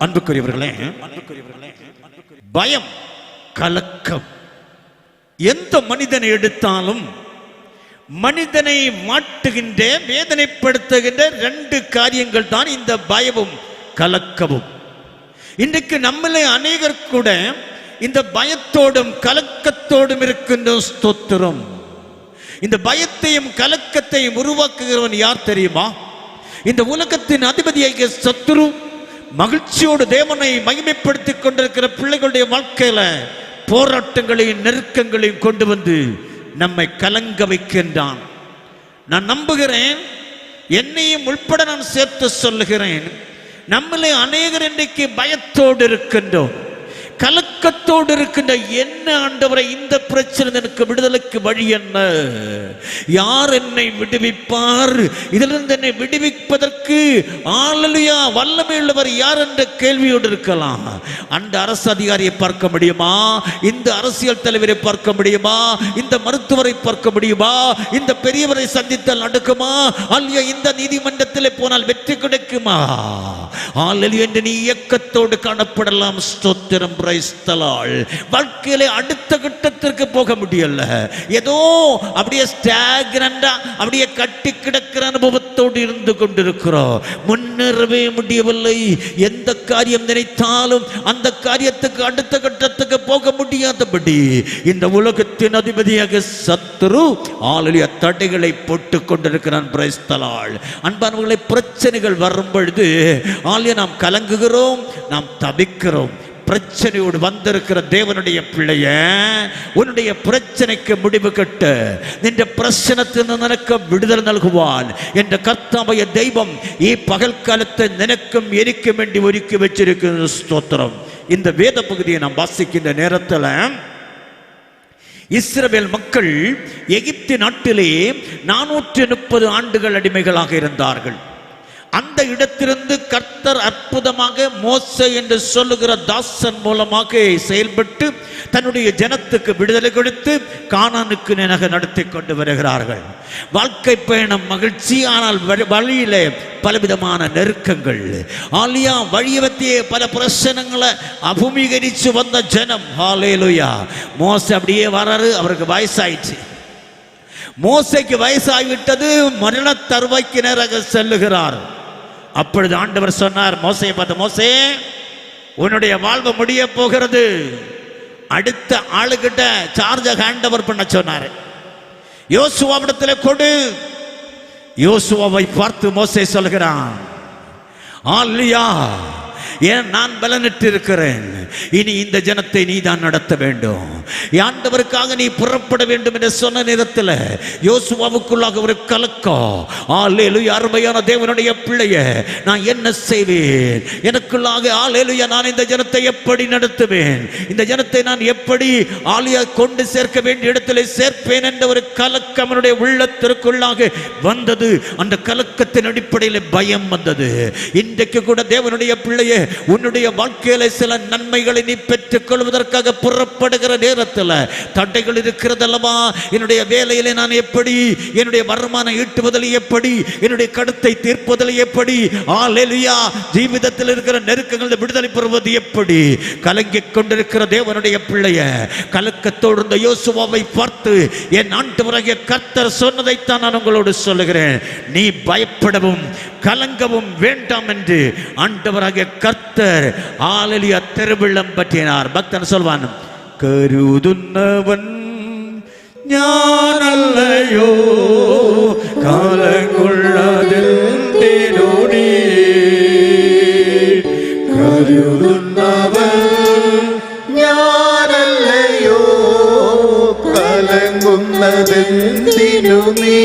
அன்புக்குரியவர்களே, பயம், கலக்கம் எந்த மனிதனை எடுத்தாலும் மனிதனை மாட்டுகின்ற வேதனைப்படுத்துகின்ற ரெண்டு காரியங்கள் தான் இந்த பயமும் கலக்கமும். இன்றைக்கு நம்மளே அநேகர் கூட இந்த பயத்தோடும் கலக்கத்தோடும் இருக்கின்ற ஸ்தோத்திரம். இந்த பயத்தையும் கலக்கத்தையும் உருவாக்குகிறவன் யார் தெரியுமா? இந்த உலகத்தின் அதிபதியாகிய சத்துரு மகிழ்ச்சியோடு தேவனை மகிமைப்படுத்திக் கொண்டிருக்கிற பிள்ளைகளுடைய வாழ்க்கையில போராட்டங்களையும் நெருக்கங்களையும் கொண்டு வந்து நம்மை கலங்க வைக்கின்றான். நான் நம்புகிறேன், என்னையும் உள்பட நான் சேர்த்து சொல்லுகிறேன், நம்மளே அநேகர் இன்றைக்கு பயத்தோடு இருக்கின்றோம், கலக்கத்தோடு இருக்கின்ற. என்ன ஆண்டவரை, இந்த பிரச்சனை எனக்கு விடுதலைக்கு வழி என்ன? யார் என்னை விடுவிப்பார்? இதிலிருந்து என்னை விடுவிப்பதற்கு ஹல்லேலூயா வல்லமை உள்ளவர் யார் என்ற கேள்வியோடு இருக்கலாம். அந்த அரசு அதிகாரியை பார்க்க முடியுமா? இந்த அரசியல் தலைவரை பார்க்க முடியுமா? இந்த மருத்துவரை பார்க்க முடியுமா? இந்த பெரியவரை சந்தித்தால் நடக்குமா? அல்ல இந்த நீதிமன்றத்தில் போனால் வெற்றி கிடைக்குமா? ஹல்லேலூயா என்று நீ இயக்கத்தோடு காணப்படலாம். ஸ்தோத்திரம். வாழ்க்கையில அடுத்த கட்டத்திற்கு போக முடியல, ஏதோ அப்படியே ஸ்டாக்னண்டா அப்படியே கட்டி கிடக்கிற அனுபவத்தோடு இருந்து கொண்டிருக்கிறோம். முன்னேறவே முடியவில்லை. எந்த காரியம் நினைத்தாலும் அந்த காரியத்துக்கு அடுத்த கட்டத்துக்கு போக முடியாதபடி இந்த உலகத்தின் அதிபதியாக சத்துரு ஹல்லேலூயா தடைகளை போட்டுக் கொண்டிருக்கிறான். Price the Lord. அன்பானவர்களே, பிரச்சனைகள் வரும் பொழுது ஹல்லேலூயா நாம் கலங்குகிறோம், நாம் தவிக்கிறோம். பிரச்சனையோடு வந்திருக்கிற தேவனுடைய பிள்ளைய, உன்னுடைய பிரச்சனைக்கு முடிவு கட்ட, நின்ற பிரச்சனத்தில் நினைக்க விடுதலை நல்குவான் என்ற கர்த்தாவாகிய தெய்வம் பகல் காலத்தை நினைக்கும் எரிக்கும் வேண்டி ஒதுக்கி வச்சிருக்கிற ஸ்தோத்திரம். இந்த வேத பகுதியை நாம் வாசிக்கின்ற நேரத்தில் இஸ்ரவேல் மக்கள் எகிப்து நாட்டிலே 430 ஆண்டுகள் அடிமைகளாக இருந்தார்கள். அந்த இடத்திலிருந்து கர்த்தர் அற்புதமாக மோசே என்று சொல்லுகிற தாசன் மூலமாக செயல்பட்டு தன்னுடைய ஜனத்துக்கு விடுதலை கொடுத்து கானானுக்கு நேராக நடத்தி கொண்டு வருகிறார்கள். வாழ்க்கை பயணம் மகிழ்ச்சி, ஆனால் வழியிலே பலவிதமான நெருக்கங்கள். ஆலியா வழியவத்தியே பல பிரச்சனைகளை அபூமிகரிச்சு வந்த ஜனம். ஹல்லேலூயா. மோசே அப்படியே வராரு, அவருக்கு வயசாயிடுச்சு. மோசேக்கு வயசாகிவிட்டது, மரண தருவாய்க்கு நேராக செல்லுகிறார். அப்பொழுது ஆண்டவர் சொன்னார் மோசேயை பார்த்து, மோசே, உன்னுடைய வாழ்வு முடிய போகிறது, அடுத்த ஆளுகிட்ட சார்ஜை ஹேண்ட் ஓவர் பண்ண சொன்னார். யோசுவாவிடத்தில் கொடு. யோசுவாவை பார்த்து மோசே சொல்கிறான், ஹல்லேலூயா, ஏன் நான் பலனிட்டு இருக்கிறேன், இனி இந்த ஜனத்தை நீ தான் நடத்த வேண்டும், ஆண்டவருக்காக நீ புறப்பட வேண்டும் என்று சொன்ன நேரத்தில் யோசுவாவுக்குள்ளாக ஒரு கலக்கம். ஹல்லேலூயா. அருமையான தேவனுடைய பிள்ளைய, நான் என்ன செய்வேன்? எனக்குள்ளாக ஹல்லேலூயா, நான் இந்த ஜனத்தை எப்படி நடத்துவேன்? இந்த ஜனத்தை நான் எப்படி ஆலியா கொண்டு சேர்க்க வேண்டிய இடத்துல சேர்ப்பேன் என்ற ஒரு கலக்கம் அவனுடைய உள்ளத்திற்குள்ளாக வந்தது. அந்த கலக்கத்தின் அடிப்படையில் பயம் வந்தது. இன்றைக்கு கூட தேவனுடைய பிள்ளைய, உன்னுடைய வாழ்க்கையில சில நன்மைகளை நீ பெற்றுக் கொள்வதற்காக புறப்படுகிற நேரத்தில் தடைகள் இருக்கிறது அல்லவா? என்னுடைய வேலையிலே நான் எப்படி, என்னுடைய வருமானம் ஈட்டுவதில் எப்படி, என்னுடைய கடத்தை தீர்ப்பதில் எப்படி, ஹல்லேலூயா, ஜீவிதத்தில் இருக்கிற நெருக்கங்கள் விடுதலை பெறுவது எப்படி? கலங்கிக் கொண்டிருக்கிற தேவனுடைய பிள்ளைய, கலக்கத்தோடு இருந்த யோசுவாவை பார்த்து என் ஆண்டவராகிய கர்த்தர் சொன்னதைத்தான் நான் உங்களோடு சொல்லுகிறேன். நீ பயப்படவும் கலங்கவும் வேண்டாம் என்று ஆண்டவராகிய கர்த்தர் ஹல்லேலூயா திருவிழம் பற்றினார். பக்தன் சொல்வான், கருதுன்னவன் ஞானல்லையோ, காலங்குள்ளதெந்தினோடி, கருதுன்னவன் ஞானல்லையோ, கலங்குன்னதெந்தினுமே,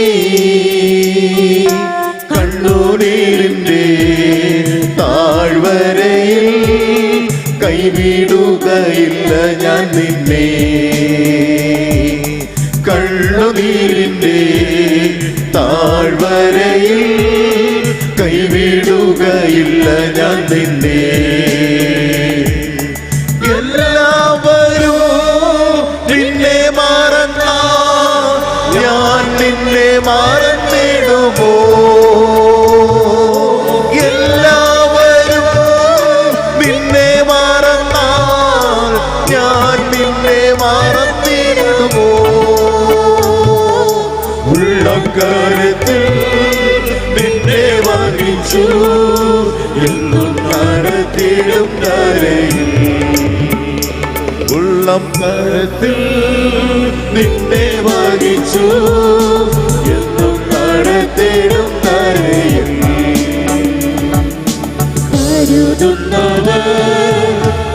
കണ്ണുനീരിന്റെ താഴ്വരയിൽ കൈവിടുകയില്ല ഞാൻ നിന്നെ, കണ്ണുനീരിന്റെ താഴ്വരയിൽ കൈവിടുകയില്ല ഞാൻ നിന്നെ. എല്ലാവരും നിന്നെ മറന്ന ഞാൻ നിന്നെ മറന്നിടുമോ? എല്ലാവരും കരത്തിൽ നിന്നെ വഹിച്ചു എന്നും നടത്തിടും കരയിൽ ഉള്ളം കരത്തിൽ നിന്നെ വഹിച്ചു എന്നും നടത്തിടും കരയിൽ കരുതുന്നവർ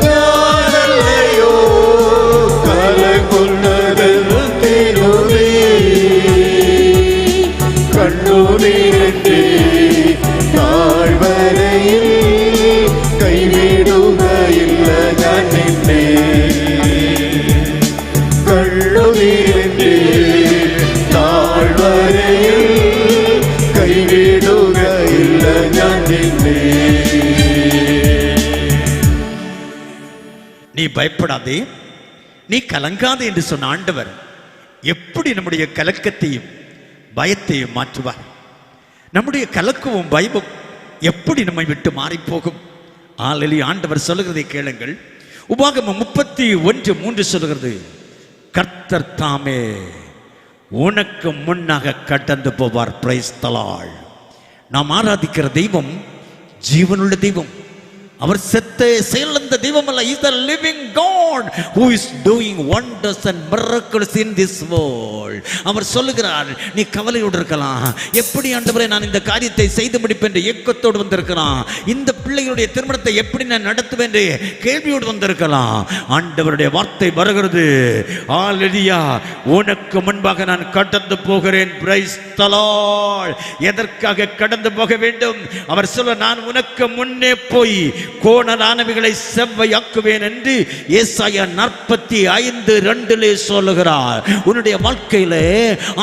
ഞാനല്ലയോ കലകൊണ്ടതെത്തിരുന്നേ കണ്ണുനീരിന്റെ താഴ്വരയിൽ കൈവിടുകയില്ല ഞാൻ നിന്നെ കണ്ണുനീരിന്റെ താഴ്വരയിൽ കൈവിടുകയില്ല ഞാൻ നിന്നെ. நீ பயப்படாதே, நீ கலங்காதே என்று சொன்ன ஆண்டவர் எப்படி நம்முடைய கலக்கத்தையும் பயத்தையும் மாற்றுவார். நம்முடைய கலக்கமும் பயமும் எப்படி நம்மை விட்டு மாறி போகும். ஆலலி ஆண்டவர் சொல்லுகிறதை கேளுங்கள். உபாகமம் 31:3 சொல்லுகிறது, கர்த்தர் தாமே உனக்கு முன்னாக கடந்து போவார். Price the Lord. நாம் ஆராதிக்கிற தெய்வம் ஜீவனுள்ள தெய்வம். அவர் செத்த செயலந்த தெய்வம் அல்ல. Is the living God who is doing wonders and miracles in this world. அவர் சொல்லுகிறார், நீ கவலையோடு இருக்கலாம். எப்படி ஆண்டவரே நான் இந்த காரியத்தை செய்து முடிப்பேன் என்று ஏக்கத்தோடு வந்திருக்கலாம். இந்த பிள்ளைகளுடைய திருமணத்தை எப்படி நான் நடத்துவேன் என்று கேள்வியோடு வந்திருக்கலாம். ஆண்டவருடைய வார்த்தை வருகிறது, ஹalleluya, உனக்கு முன்பாக நான் கடந்து போகிறேன். Price the Lord. எதற்காக கடந்து போக வேண்டும்? அவர் சொல்ல, நான் உனக்கு முன்னே போய் கோணலானவைகளை செவ்வையாக்குவேன் என்று ஏசாயா 45:2 சொல்லுகிறார். உன்னுடைய வாழ்க்கையிலே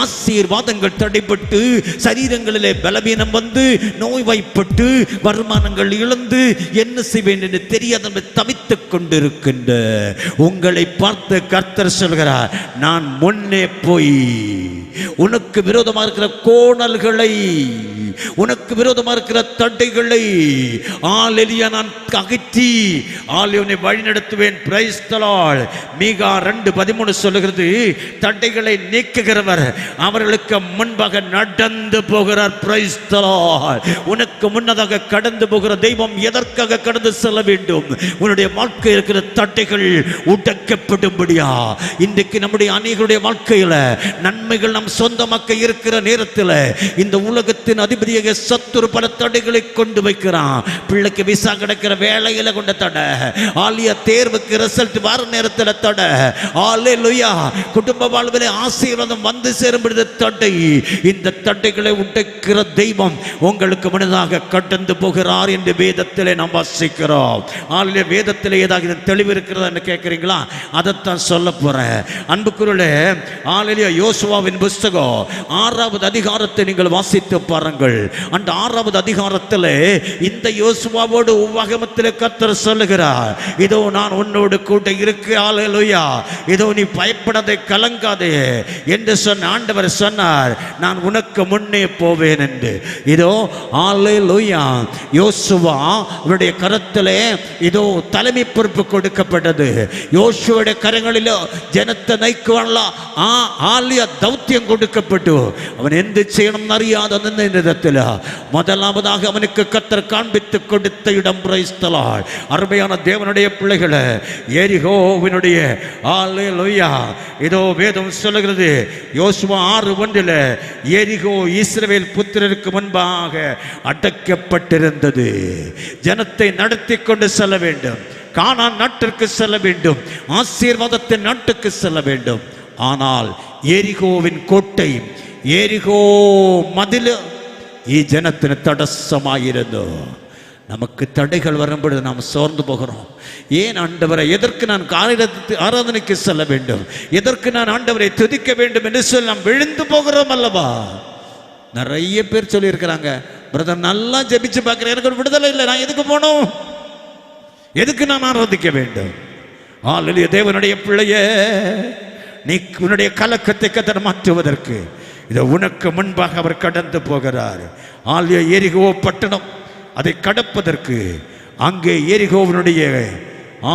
ஆசீர்வாதங்கள் தடைபட்டு சரீரங்களிலே பலவீனம் வந்து நோய்வாய்ப்பட்டு வருமானங்கள் இழந்து என்ன செய்வேன் என்று தெரியாத தவித்துக் கொண்டிருக்கின்ற உங்களை பார்த்து கர்த்தர் சொல்கிறார், நான் முன்னே போய் உனக்கு விரோதமாக இருக்கிற கோணல்களை, உனக்கு விரோதமாக இருக்கிற தடைகளை ஹalleluya நான் அகற்றி ஆலியோனை வழி நடத்துவேன். Price the Lord. மீகா 2:13 சொல்லுகிறது, தடைகளை நீக்குகிறவர் அவர்களுக்கு முன்பாக நடந்து போகிறார். Price the Lord. உனக்கு முன்னதாக கடந்து போகிற தெய்வம் எதற்காக கடந்து செல்ல வேண்டும்? உன்னுடைய வாழ்க்கை இருக்கிற தடைகள் உடைக்கப்படும்படியா. இன்றைக்கு நம்முடைய அநேகருடைய வாழ்க்கையில நன்மைகள் நம் சொந்தமாக்க இருக்கிற நேரத்தில் இந்த உலகத்தின் அதிபதியாக சத்துரு பல தடைகளை கொண்டு வைக்கிறான். பிள்ளைக்கு விசா கிடைக்கிற வேலையில கொண்ட தடை, ஆலியா தேர்வுக்கு ரிசல்ட் வர நேரத்தில் தடை, ஹalleluya, குடும்ப வாழ்விலே ஆசீர்வாதம் வந்து சேரும் தடை. இந்த தடைகளை உடைக்கிற தெய்வம் உங்களுக்கு முன்னதாக கடந்து போகிறார் என்று வேதத்திலே நாம் வாசிக்கிறோம். ஹalleluya. வேதத்திலே ஏதாவது தெளிவு இருக்கிறதா என்று கேட்கிறீங்களா? அதைத்தான் சொல்ல போறேன். அன்புக்குரியவர்களே, ஹalleluya, யோசுவாவின் புஸ்தகம் 6வது அதிகாரத்தை நீங்கள் வாசித்து பாருங்கள். அந்த 6வது அதிகாரத்தில் இந்த யோசுவாவோடு உவகமத்தில் கர்த்தர் சொல்லுகிறார், இதோ நான் உன்னோடு கூட இருக்கிறேன். ஹalleluya. இதோ நீ பயப்படாதே, கலங்காதே என்று சொன்ன ஆண்டவர் சொன்னார், நான் உனக்கு முன்னே போவேன் என்று. இதோ ஹalleluya, யோசுவா அவருடைய கரத்திலே இதோ தலைமை பொறுப்பு கொடுக்கப்பட்டது. யோசுவாவுடைய கரங்களிலோ ஜனத்தை நைக்குவான்ல ஆலியா தௌத்தியம் கொடுக்கப்பட்டு அவன் எந்த செய்யணும் அறியாத அந்த நேரத்தில் முதலாவதாக அவனுக்கு கர்த்தர் காண்பித்து கொடுத்த இடம். Price the Lord. அருமையான தேவனுடைய பிள்ளைகளே, எரிகோவினுடைய ஹalleluya, இதோ வேதம் சொல்லுகிறது, யோசுவா 6:1 எரிகோ இஸ்ரவேல் புத்திரருக்கு முன்பாக அடக்கப்பட்டிருந்தது. ஜனத்தை நடத்தி கொண்டு செல்ல வேண்டும், கானான் நாட்டிற்கு செல்ல வேண்டும், ஆசீர்வாதத்தின் நாட்டுக்கு செல்ல வேண்டும். ஆனால் எரிகோவின் கோட்டை, எரிகோ மதில் ഈ ജനത്തിന് തടസ്സമായിരുന്നു. நமக்கு தடைகள் வரும்பொழுது நாம் சோர்ந்து போகிறோம். ஏன் ஆண்டவரை, எதற்கு நான் ஆராதனைக்கு செல்ல வேண்டும், எதற்கு நான் ஆண்டவரை துதிக்க வேண்டும் என்று சொல்லி நாம் விழுந்து போகிறோம் அல்லவா? நிறைய பேர் சொல்லி இருக்கிறாங்க, பிரதர் நல்லா ஜெபிச்சு பார்க்கிறேன், எனக்கு ஒரு விடுதலை இல்லை, நான் எதுக்கு போகணும், எதுக்கு நான் ஆராதிக்க வேண்டும்? ஹalleluya. தேவனுடைய பிள்ளையே, நீ உன்னுடைய கலக்கத்தை கர்த்தர் மாற்றுவதற்கு இதோ உனக்கு முன்பாக அவர் கடந்து போகிறார். ஆலியா எரிகோ பட்டணம், அதை கடப்பதற்கு அங்கே எரிகோவினுடைய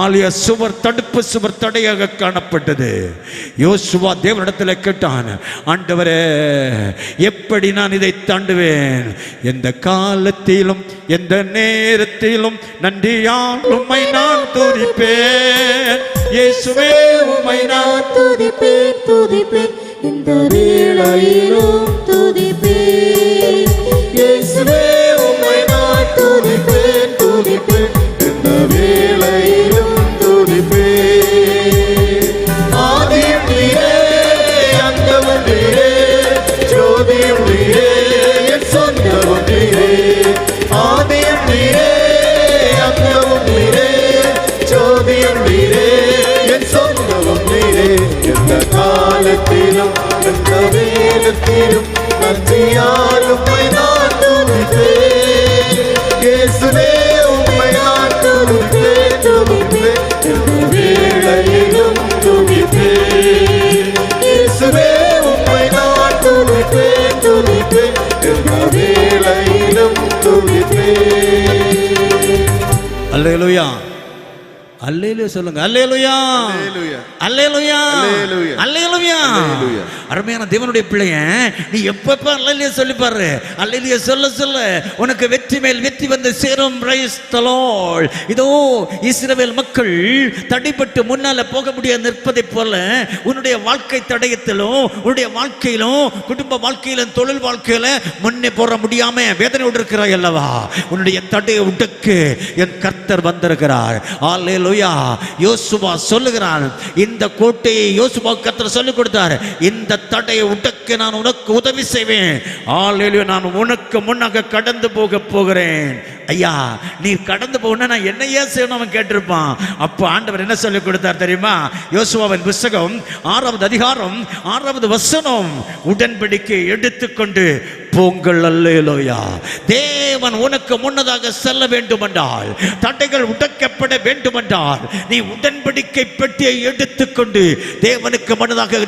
ஆலய சுவர் தடுப்பு சுவர் தடையாக காணப்பட்டது. யோசுவா தேவனிடத்தில் கேட்டான், ஆண்டவரே, எப்படி நான் இதை தாண்டுவேன்? எந்த காலத்திலும் எந்த நேரத்திலும் நன்றியால் உம்மை நான் துதிப்பேன். இயேசுவே, உம்மை நான் துதிப்பேன் துதிப்பேன், இந்த வேளையிலும் துதிப்பேன். இயேசுவே, உம்மை நான் துதிப்பேன் துதிப்பேன், இந்த வேளையிலும் துதிப்பேன். ஆதியும் நீரே, அந்தமும் நீரே, ஜோதியும் நீரே, என் சொந்தமும் நீரே. ஆதியும் நீரே, அந்தமும் நீரே, ஜோதியும் நீரே, என் சொந்தமும் நீரே. எந்த காலத்திலும் எந்த வேலத்திலும் நன்றியால் உம்மை நான் துதிப்பேன். இயேசுவே, உம்மை நான் துதிப்பேன் துதிப்பேன், எந்த வேளையிலும் துதிப்பேன். இயேசுவே, உம்மை நான் துதிப்பேன் துதிப்பேன், எந்த வேளையிலும் துதிப்பேன். அல்லேலூயா, அல்லேலூயா சொல்லுங்க. அல்லேலூயா, அல்லேலூயா, அல்லேலூயா, அல்லேலூயா, அல்லேலூயா. அல்லேலூயா. அருமையான தேவனுடைய பிள்ளைய, நீ எப்பப்ப அல்லேலூயா சொல்லி பாரு. அல்லேலூயா சொல்ல சொல்ல உனக்கு வெற்றி மேல் வெற்றி வந்து சேரும். Price the Lord. இதோ இஸ்ரவேல் மக்கள் தடைப்பட்டு முன்னால போக முடியாது நிற்பதை போல உன்னுடைய வாழ்க்கை தடயத்திலும் உன்னுடைய வாழ்க்கையிலும் குடும்ப வாழ்க்கையிலும் தொழில் வாழ்க்கையில முன்னே போற முடியாம வேதனையோடு இருக்கிறாய் அல்லவா? உன்னுடைய தடையை உடக்கு என் கர்த்தர் வந்திருக்கிறார். அல்லேலூயா. யோசுவா சொல்லுகிறான், இந்த கோட்டையை யோசுவா கர்த்தர் சொல்லிக் கொடுத்தார். இந்த தடையை உடக்க நான் உனக்கு உதவி செய்வேன். அல்லேலூயா. நான் உனக்கு முன்னாக கடந்து போக போகிறேன். ஐயா, நீ கடந்து போகணும், நான் என்னையா செய்யணும் அவன் கேட்டிருப்பான். அப்போ ஆண்டவர் என்ன சொல்லி கொடுத்தார் தெரியுமா? யோசுவாவின் புத்தகம் 6வது அதிகாரம் 6வது வசனம், உடன்படிக்கை எடுத்துக்கொண்டு போங்கள். அல்லேலூயா. தேவன் உனக்கு முன்னதாக செல்ல வேண்டுமென்றால், தடைகள் உடைக்கப்பட வேண்டுமென்றால், நீ உடன்படிக்கை பெட்டியை எடுத்துக்கொண்டு தேவனுக்கு முன்னதாக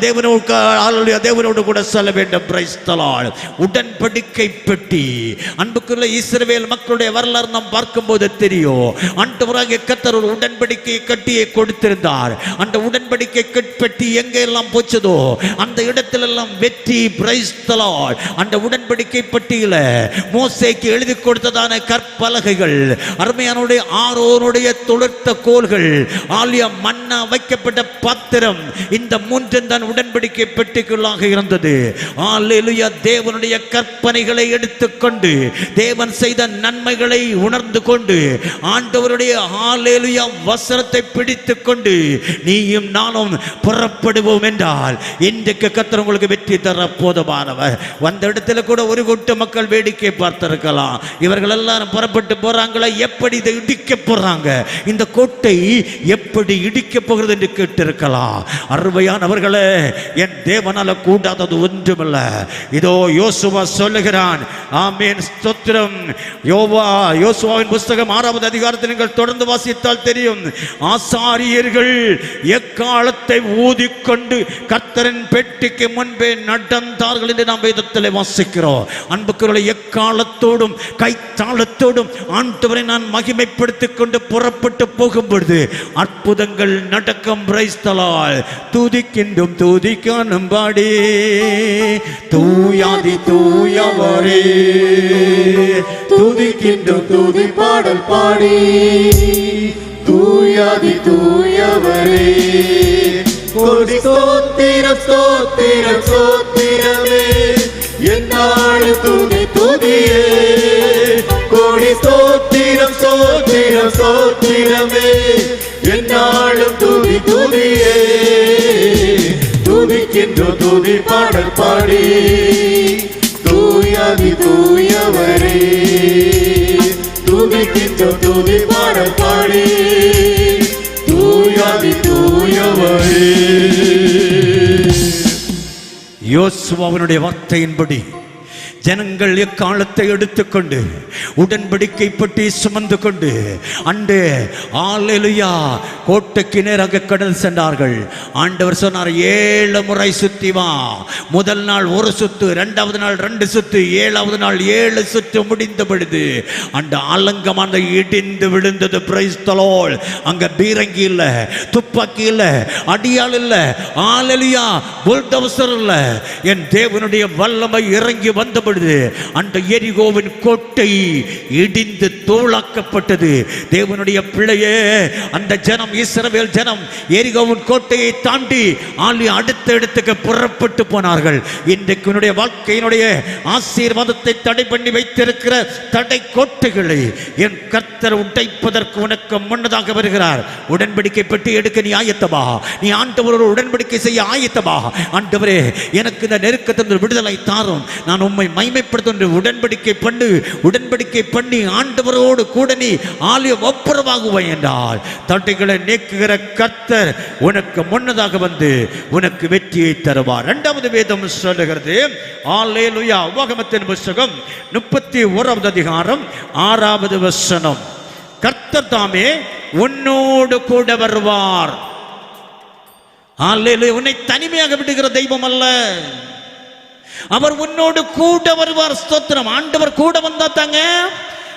தேவனோடு கூட செல்ல வேண்டும். Price the Lord. உடன்படிக்கை பெட்டி. அன்புக்குள்ள இஸ்ரவேல் மக்களுடைய வரலாறு நாம் பார்க்கும்போது தெரியும். ஆண்டவராகிய கர்த்தர் ஒரு உடன்படிக்கை கட்டியை கொடுத்திருந்தார். அந்த உடன்படிக்கை பெட்டி எங்கெல்லாம் போச்சதோ அந்த இடத்திலெல்லாம் வெற்றி. Price the Lord. அந்த உடன்படிக்கை பெட்டியில மோசேக்கு எழுதி கொடுத்ததான கற்பலகைகள், அருமையானுடைய ஆரோனுடைய தொழிற்த கோல்கள், ஆலியா மன்னா வைக்கப்பட்ட பாத்திரம், இந்த மூன்றும் தான் உடன்படிக்கை பெட்டிக்குள்ளாக இருந்தது. அல்லேலூயா. தேவனுடைய கற்பனைகளை எடுத்துக்கொண்டு தேவன் செய்த நன்மைகளை உணர்ந்து கொண்டு ஆண்டவருடைய அல்லேலூயா வசனத்தை பிடித்துக் கொண்டு நீயும் நானும் புறப்படுவோம் என்றால் இன்றைக்கு கர்த்தர் உங்களுக்கு வெற்றி தர போதுமானவர். வந்த இடத்துல கூட ஒரு கூட்ட மக்கள் வேடிக்கை பார்த்திருக்கலாம். இவர்கள் எல்லாரும் புறப்பட்டு போறாங்களா, எப்படி இதை இடிக்க போறாங்க, இந்த கோட்டை எப்படி இடிக்க போகிறது என்று கேட்டிருக்கலாம். அருமையானவர்களே, என் தேவனால கூடாதது ஒன்றுமில்ல. இதோ யோசுவா சொல்லுகிறான். ஆமென், ஸ்தோத்திரம். யோசுவாவின் புத்தகம் 6வது அதிகாரத்தில் நீங்கள் தொடர்ந்து வாசித்தால் தெரியும். ஆசாரியர்கள் எக்காலத்தை ஊதிக்கொண்டு கர்த்தரின் பெட்டிக்கு முன்பே நடந்தார்கள் என்று நாம் வேதத்தில் வாசிக்கிறோம். அன்புக்குரிய எக்காலத்தோடும் கைத்தாளத்தோடும் ஆண்டவரை நான் மகிமைப்படுத்திக் கொண்டு புறப்பட்டு போகும் பொழுது அற்புதங்கள் நடக்கும். Price the Lord. துதிக்கின்றும் துதிக்கானும் பாடி தூயாதி தூயவரே, துதிக்கின்றும் துதி பாடல் பாடி தூயாதி தூயவரே. கோடி ஸ்தோத்திரம் ஸ்தோத்திரம் ஸ்தோத்திரமே, என்னாலும் துதி துதியே. கோடி ஸ்தோத்திரம் ஸ்தோத்திரம் ஸ்தோத்திரமே, என்னாலும் துதி துதியே. துதிக்கின்றோம் துதி பாடல் பாடி தூயாதி தூயவரே. துதிக்கின்றோம் துதி பாடல் பாடி தூயாதி தூயவரே. யோசுவாவினுடைய வார்த்தையின்படி ஜனங்கள் எக்காலத்தை எடுத்துக்கொண்டு உடன்படிக்கை பற்றி சுமந்து கொண்டு அண்டு அல்லேலூயா கோட்டைக்கு நேராக கடல் சென்றார்கள். ஆண்டவர் சொன்னார், 7 முறை சுத்தி வா. முதல் நாள் 1 சுத்து, 2வது நாள் 2 சுத்து, 7வது நாள் 7 சுற்று முடிந்த பொழுது அந்த ஆலங்கமான இடிந்து விழுந்தது. Price the Lord. அங்க பீரங்கி இல்ல, துப்பாக்கி இல்ல, அடியாள் இல்ல, அல்லேலூயா புல்டோசர் இல்ல. என் தேவனுடைய வல்லமை இறங்கி வந்த பொழுது அந்த எரிகோவின் கோட்டை இடிந்து தூளாக்கப்பட்டது. தேவனுடைய பிள்ளையே, அந்த ஜனம், இஸ்ரவேல் ஜனம் எரிகோவின் கோட்டையை தாண்டி அடுத்த இடத்துக்கு புறப்பட்டு போனார்கள். இன்றைக்கு உன்னுடைய வாழ்க்கையினுடைய ஆசீர்வாதத்தை தடை பண்ணி வைத்திருக்கிற தடை கோட்டைகளை என் கர்த்தர் உடைப்பதற்கு உனக்கு முன்னதாக வருகிறார். உடன்படிக்கை பெட்டி எடுக்க நீ ஆயத்தமா? நீ ஆண்டவரோடு உடன்படிக்கை செய்ய ஆயத்தமா? ஆண்டவரே, எனக்கு இந்த நெருக்கத்திலிருந்து விடுதலை தாரும், நான் உம்மை மகிமைப்படுத்த உடன்படிக்கை பண்ணி ஆண்டவரோடு கூட நீ ஒப்புரவாகுவாய் என்றால் தடைகளை நீக்குகிற கர்த்தர் உனக்கு முன்னதாக வந்து உனக்கு வெற்றியை தருவார். 2வது வேதம் சொல்லுகிறது, அல்லேலூயா, உபாகமத்தின் புத்தகம் 31வது அதிகாரம் 6வது வசனம், கர்த்தர் தாமே உன்னோடு கூட வருவார். அல்லேலூயா. உன்னை தனிமையாக விடுகிற தெய்வம் அல்ல, அவர் உன்னோடு கூட வருவார். ஸ்தோத்திரம். ஆண்டவர் கூட வந்தா தாங்க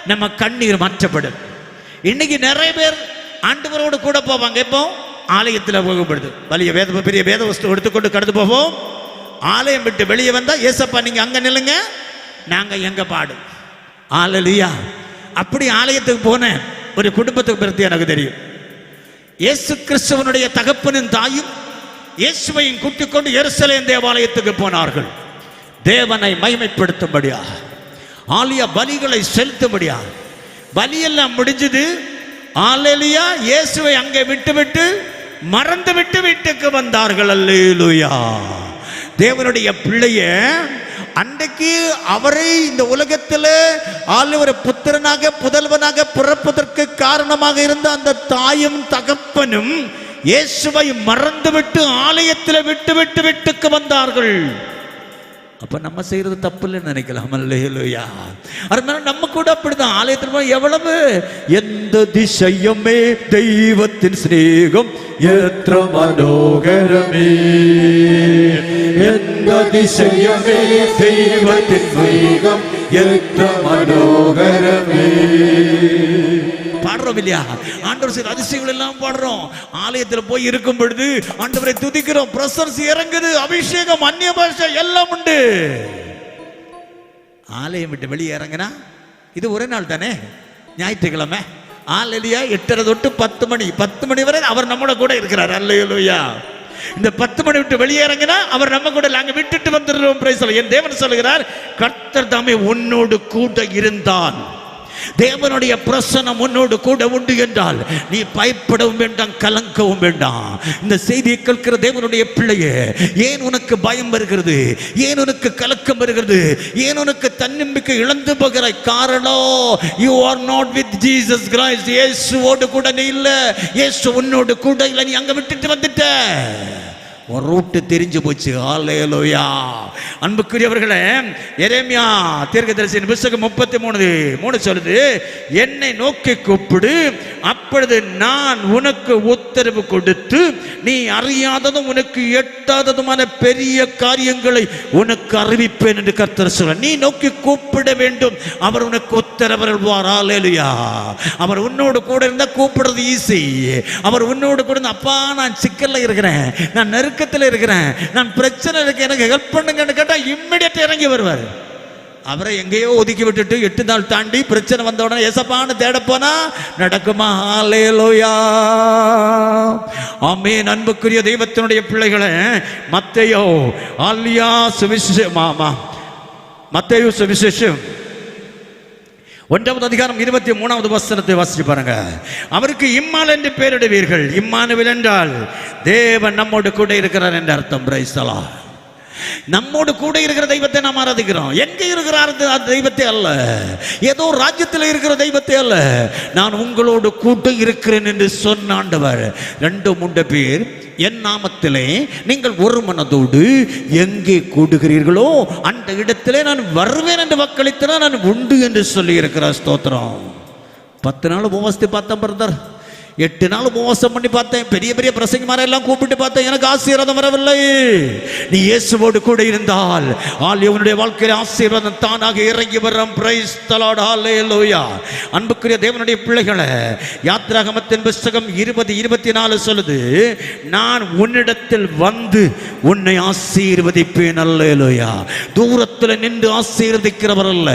நம்ம கண்ணீர் மாற்றப்படும். இன்னைக்கு நிறைய பேர் ஆண்டவரோடு கூட போவாங்க. இப்போ ஆலயத்தில் போகப்படுது, பெரிய வேத வஸ்து எடுத்துக்கொண்டு கடந்து போவோம். ஆலயம் விட்டு வெளியே வந்தா, ஏசப்பா நீங்க அங்க நில்லுங்க, நாங்க எங்க பாடு. அல்லேலூயா. அப்படி ஆலயத்துக்கு போன ஒரு குடும்பத்துக்கு பற்றி எனக்கு தெரியும். இயேசு கிறிஸ்துவனுடைய தகப்பனின் தாயும் இயேசுவையும் கூட்டிக் கொண்டு எருசலேம் தேவாலயத்துக்கு போனார்கள். தேவனை மகிமைப்படுத்தும்படியா, ஆலய பலிகளை செலுத்தும்படியா. பலியெல்லாம் முடிஞ்சது. அல்லேலூயா. இயேசுவை அங்கே விட்டு மறந்து விட்டு வீட்டுக்கு வந்தார்கள். அல்லேலூயா. தேவனுடைய பிள்ளைய அன்றைக்கு அவரை இந்த உலகத்தில் ஒரு புத்திரனாக புதல்வனாக பிறப்பதற்கு காரணமாக இருந்த அந்த தாயும் தகப்பனும் இயேசுவை மறந்துவிட்டு ஆலயத்தில் விட்டு வீட்டுக்கு வந்தார்கள். அப்ப நம்ம செய்யறது தப்பு இல்லைன்னு நினைக்கலாம். அல்லேலூயா. அதனால நம்ம கூட அப்படிதான் ஆலயத்தில் போய் எவ்வளவு, எந்த திசையுமே தெய்வத்தின் ஸ்நேகம் எത്ര മനോഹരമേ, எந்த திசையுமே தெய்வத்தின் ஸ்நேகம் எത്ര മനോഹരമേ. பாடுறோம் இல்லையா? ஆண்டவர் செய்த அதிசயங்கள் எல்லாம் பாடுறோம். ஆலயத்தில் போய் இருக்கும் பொழுது ஆண்டவரை துதிக்கிறோம். பிரசன்ஸ் இறங்குது, அபிஷேகம், அந்நிய பாஷை எல்லாம் உண்டு. ஆலயம் விட்டு வெளியே இறங்கினா இது ஒரே நாள் தானே, ஞாயிற்றுக்கிழமை. அல்லேலூயா. 8:30 தொட்டு 10 மணி வரை அவர் நம்மளோட கூட இருக்கிறார். அல்லேலூயா. இந்த 10 மணி விட்டு வெளியே இறங்கினா அவர் நம்ம கூட நாங்க விட்டுட்டு வந்துடுறோம். Price the Lord. என் தேவன் சொல்லுகிறார், கர்த்தர் தாமே உன்னோடு கூட இருந்தான். தேவனுடைய பிரசன்னம் உன்னோடு கூட உண்டு என்றால் நீ பயப்படவும் வேண்டாம், கலங்கவும் வேண்டாம். இந்த செய்தியை கேட்கிற தேவனுடைய பிள்ளையே, ஏன் உனக்கு பயம் வருகிறது? ஏன் உனக்கு கலக்கம் வருகிறது? ஏன் உனக்கு தன்னம்பிக்கை இழந்து போகிற காரணம், you are not with Jesus Christ. இயேசுவோடு கூட நீ இல்ல, இயேசு உன்னோடு கூட இல்ல, நீ அங்க விட்டுட்டு வந்துட்ட. ஒரு ரூட்டு தெரிஞ்சு போச்சு. அல்லேலூயா. அன்புக்குரியவர்களே, எரேமியா தீர்க்கதரிசியின் புத்தகம் 33:3 சொல்லுது, என்னை நோக்கி கூப்பிடு, அப்பொழுது நான் உனக்கு உத்தரவு கொடுத்து நீ அறியாததும் உனக்கு எட்டாததுமான பெரிய காரியங்களை உனக்கு அறிவிப்பேன் என்று கர்த்தர் சொல்றார். நீ நோக்கி கூப்பிட வேண்டும், அவர் உனக்கு உத்தரவு அருள்வார். அல்லேலூயா. அவர் உன்னோடு கூட இருந்தா கூப்பிடுறது ஈஸி. அவர் உன்னோடு கூட இருந்தா, அப்பா நான் சிக்கல்ல இருக்கிறேன், நான் நெருக்கத்தில் இருக்கிறேன், நான் பிரச்சனை இருக்கு, எனக்கு ஹெல்ப் பண்ணுங்கன்னு கேட்டா இம்மிடியேட் இறங்கி வருவார். அவரை எங்கேயோ ஒதுக்கி விட்டுட்டு 8 நாள் தாண்டி பிரச்சனை வந்த உடனே ஏசப்பான்னு தேட போனா நடக்குமா? அல்லேலூயா. ஆமென். அன்புக்குரிய தெய்வத்தினுடைய பிள்ளைகளே, மத்தேயு சுவிசேஷம் 1வது அதிகாரம் 23வது வசனத்தை வாசிச்சு பாருங்க. அவருக்கு இம்மால் என்று பெயரிடுவீர்கள். இம்மானுவேல் என்றால் தேவன் நம்மோடு கூட இருக்கிறார் என்று அர்த்தம். Price the Lord. நம்மோடு கூட இருக்கிற தெய்வத்தை நாம் ஆராதிக்கிறோம். எங்க இருக்கிறார் தெய்வத்தை அல்ல, ஏதோ ராஜ்யத்தில் இருக்கிற தெய்வத்தை அல்ல, நான் உங்களோடு கூட இருக்கிறேன் என்று சொன்ன ஆண்டவர். 2-3 பேர் என் நாமத்திலே நீங்கள் ஒரு மனதோடு எங்கே கூடுகிறீர்களோ அந்த இடத்திலே நான் வருவேன் என்று வாக்களித்தால் நான் உண்டு என்று சொல்லி இருக்கிறார். ஸ்தோத்திரம். 10 நாள் உபவாசத்தை பார்த்தேன் பிரதர், 8 நாள் உபவாசம் பண்ணி பார்த்தேன், பெரிய பெரிய பிரசங்கமாரை எல்லாம் கூப்பிட்டு பார்த்தேன், எனக்கு ஆசீர்வாதம் வரவில்லை. நீ இயேசுவோடு கூட இருந்தால் அவனுடைய வாழ்க்கையில் ஆசீர்வாதம் தானாக இறங்கி வரும். பிரைஸ் தி லார்ட், ஹல்லேலூயா. அன்புக்குரிய தேவனுடைய பிள்ளைகளே, யாத்திராகமத்தின் புத்தகம் 20:24 சொல்லுது, நான் உன்னிடத்தில் வந்து உன்னை ஆசீர்வதிப்பேன். ஹல்லேலூயா. தூரத்தில் நின்று ஆசீர்வதிக்கிறவர் அல்ல,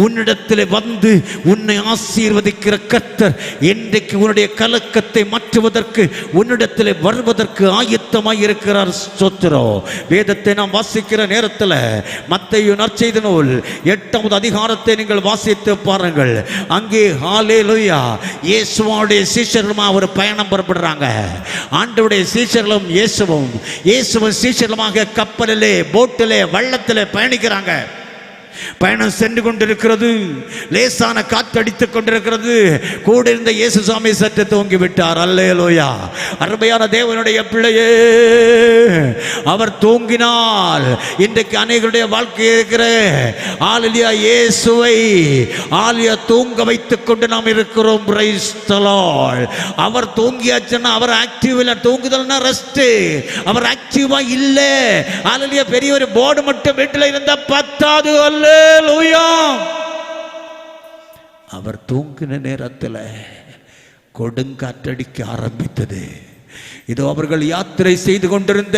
உன்னிடத்தில் வந்து உன்னை ஆசீர்வதிக்கிற கர்த்தர் இன்றைக்கு உன்னுடைய கலக்கத்தை மாற்றுவதற்கு உன்னிடத்தில் வருவதற்கு ஆயத்தமாய் இருக்கிறார். ஸ்தோத்திரம். வேதத்தை நாம் வாசிக்கிற நேரத்தில் மத்தேயு நற்செய்தி நூல் 8வது அதிகாரத்தை நீங்கள் வாசித்து பாருங்கள். அங்கே ஹல்லேலூயா, இயேசுவோடைய சீஷர்களுமா ஒரு பயணம் புறப்படுறாங்க. ஆண்டவருடைய சீஷர்களும் இயேசுவும் சீஷர்களுமாக கப்பலிலே, போட்டிலே, வள்ளத்திலே பயணிக்கிறாங்க. பயணம் சென்று கொண்டிருக்கிறது. லேசான காற்றடித்துக் கொண்டிருக்கிறது. கூட இருந்த இயேசு சாமி சற்று தூங்கி விட்டார். அல்லேலூயா. அருமையான தேவனுடைய பிள்ளையே, அவர் தூங்கினால் இன்றைக்கு அநேகருடைய வாழ்க்கை இருக்கிற ஆலியா இயேசுவை ஆலியா தூங்க வைத்துக் கொண்டு நாம் இருக்கிறோம். Praise the Lord. அவர் தூங்கியாச்சுன்னா அவர் ஆக்டிவ் இல்லை. தூங்குதல்னா ரெஸ்ட். அவர் ஆக்டிவா இல்லை. ஆலியா பெரிய ஒரு போர்டு மட்டும் வீட்டில் இருந்தா பத்தாது. அல்லேலூயா. அவர் தூங்கின நேரத்தில் கொடுங்காற்றடிக்க ஆரம்பித்தது. இதோ அவர்கள் யாத்திரை செய்து கொண்டிருந்த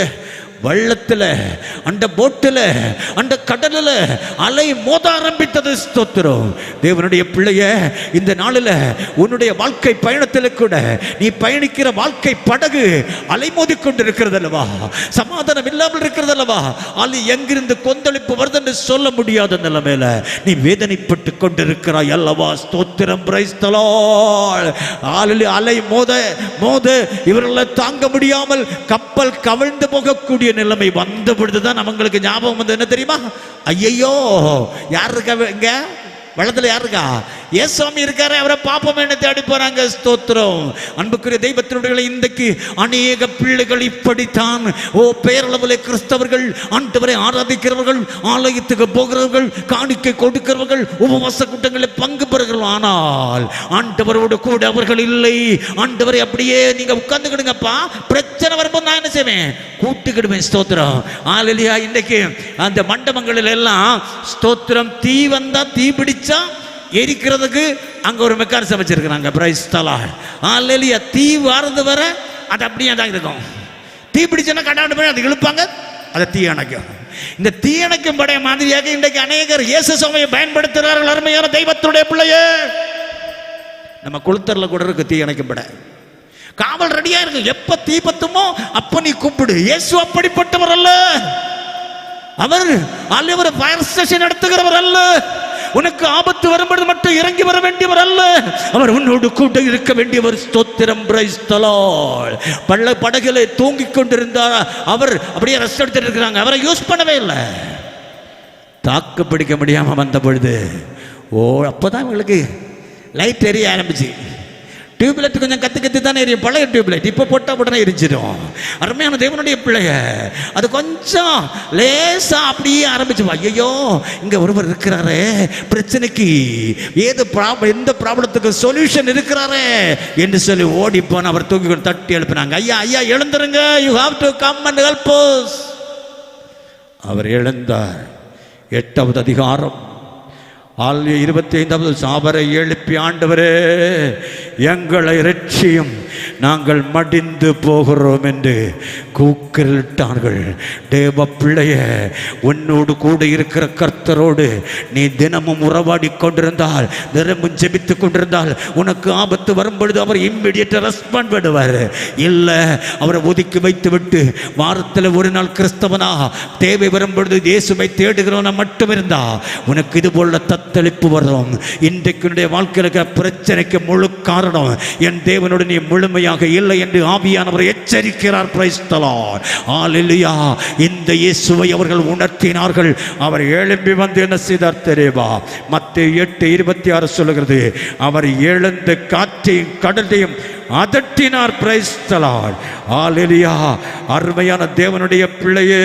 வள்ளத்தில், அந்த போட்டில், அந்த கடலில் அலை மோத ஆரம்பித்தது. ஸ்தோத்திரம். தேவனுடைய பிள்ளைய, இந்த நாளில் உன்னுடைய வாழ்க்கை பயணத்தில் கூட நீ பயணிக்கிற வாழ்க்கை படகு அலை மோதி கொண்டிருக்கிறது அல்லவா? சமாதானம் இல்லாமல் இருக்கிறது அல்லவா? அலை எங்கிருந்து கொந்தளிப்பு வருது என்று சொல்ல முடியாத நிலைமையில நீ வேதனைப்பட்டு கொண்டிருக்கிறாய் அல்லவா? ஸ்தோத்திரம். Price the Lord. அலை மோத மோத இவர்களை தாங்க முடியாமல் கப்பல் கவிழ்ந்து போகக்கூடிய நிலைமை வந்த பொழுதுதான் அவங்களுக்கு ஞாபகம் வந்து என்ன தெரியுமா? ஐயோ, யார் இருக்கா இங்க வள்ளத்துல? யார் இருக்கா? ஏசாமி இருக்காரு, அவரை பாப்போம் என்ன தேடி போறாங்க. ஸ்தோத்திரம். அன்புக்குரிய தெய்வத்தினுடைய இன்றைக்கு அநேக பிள்ளைகள் இப்படித்தான். பேரளவில் கிறிஸ்தவர்கள், ஆண்டவரை ஆராதிக்கிறவர்கள், ஆலயத்துக்கு போகிறவர்கள், காணிக்கை கொடுக்கிறவர்கள், உபவாச கூட்டங்களில் பங்கு பெறுகிறவர்கள். ஆனால் ஆண்டவரோடு கூட அவர்கள் இல்லை. ஆண்டவரை அப்படியே நீங்க உட்கார்ந்துக்கிடுங்கப்பா, பிரச்சனை வரும்போது நான் என்ன செய்வேன்? கூட்டுக்கிடுவேன். ஸ்தோத்திரம். ஹல்லேலூயா. இன்றைக்கு அந்த மண்டபங்களில் எல்லாம் ஸ்தோத்திரம், தீ வந்தா, தீ பிடிச்சா எரிக்கிறதுக்கு அங்க ஒரு மெக்கானிசம் வச்சிருக்கிறாங்க. Praise the Lord. ஹல்லேலூயா. தீ வாரது வர அது அப்படியே தான் இருக்கும். தீ பிடிச்சனா கடாண்டு போய் அது இழுப்பாங்க, அதை தீ அணைக்கும். இந்த தீ அணைக்கும் படைய மாதிரியாக இன்றைக்கு அநேகர் இயேசு சுமையை பயன்படுத்துகிறார்கள். அருமையான தெய்வத்துடைய பிள்ளையே, நம்ம குளுத்தர்ல கூட இருக்கு தீ அணைக்கும் படை. காவல் ரெடியா இருக்கு. எப்ப தீ பத்துமோ அப்ப நீ கூப்பிடு. இயேசு அப்படிப்பட்டவர் அல்ல. அவர் ஃபயர் ஸ்டேஷன் நடத்துகிறவர் அல்ல. உனக்கு ஆபத்து வரும்போது மட்டும் இறங்கி வர வேண்டியவர் அல்ல. அவர் உன்னோடு கூட இருக்க வேண்டியவர். ஸ்தோத்திரம். Price the Lord. படகுல தூங்கிக் கொண்டிருந்தார். அவர் அப்படியே ரெஸ்ட் எடுத்துட்டு இருக்கிறாங்க. அவரை யூஸ் பண்ணவே இல்லை. தாக்கு பிடிக்க முடியாம வந்த பொழுது அப்பதான் இவங்களுக்கு லைட் எரிய ஆரம்பிச்சு. டியூப்லைட் கொஞ்சம் கத்து தானே எரியும். பழைய டியூப்லைட் இப்போ போட்டால் உடனே எரிஞ்சிடும். அருமையான தேவனுடைய பிள்ளைய, அது கொஞ்சம் லேசா அப்படியே ஆரம்பிச்சு. ஐயோ, இங்க ஒருவர் இருக்கிறாரே, பிரச்சனைக்கு எந்த ப்ராப்ளத்துக்கு சொல்யூஷன் இருக்கிறாரே என்று சொல்லி ஓடிப்போன அவர் தூக்கி தட்டி எழுப்பினாங்க. ஐயா ஐயா எழுந்துருங்க, you have to come and help us. அவர் எழுந்தார். 8வது அதிகாரம் 25வது அவரை எழுப்பி, ஆண்டவரே எங்களை இரட்சியும், நாங்கள் மடிந்து போகிறோம் என்று கூக்குரலிட்டார்கள். தேவ பிள்ளைய, உன்னோடு கூட இருக்கிற கர்த்தரோடு நீ தினமும் உறவாடி கொண்டிருந்தால், தினமும் ஜெபித்து கொண்டிருந்தால், உனக்கு ஆபத்து வரும்பொழுது அவர் இம்மிடியேட் ரெஸ்பாண்ட் பண்ணுவார். இல்லை, அவரை ஒதுக்கி வைத்து விட்டு வாரத்தில் ஒரு நாள் கிறிஸ்தவனா தேவை வரும்பொழுது இயேசுவை தேடுகிறவன மட்டும் இருந்தா உனக்கு இது போல தத்தளிப்பு வரும். இன்றைக்கு வாழ்க்கையில் இருக்கிற பிரச்சனைக்கு முழு காரணம் என் தேவனோடு நீ முழுமையாக இல்லை என்று ஆவியானவர் எச்சரிக்கிறார். Price the Lord. ஹல்லேலூயா. இந்த இயேசுவை அவர்கள் உணர்த்தினார்கள். அவர் எழும்பி வந்து என்ன செய்தார் தெரியுமா? மத்தேயு 8:26 சொல்லுகிறது, அவர் எழுந்து காற்றையும் கடலையும் அதட்டினார். Price the Lord. ஹalleluya. அருமையான தேவனுடைய பிள்ளையே,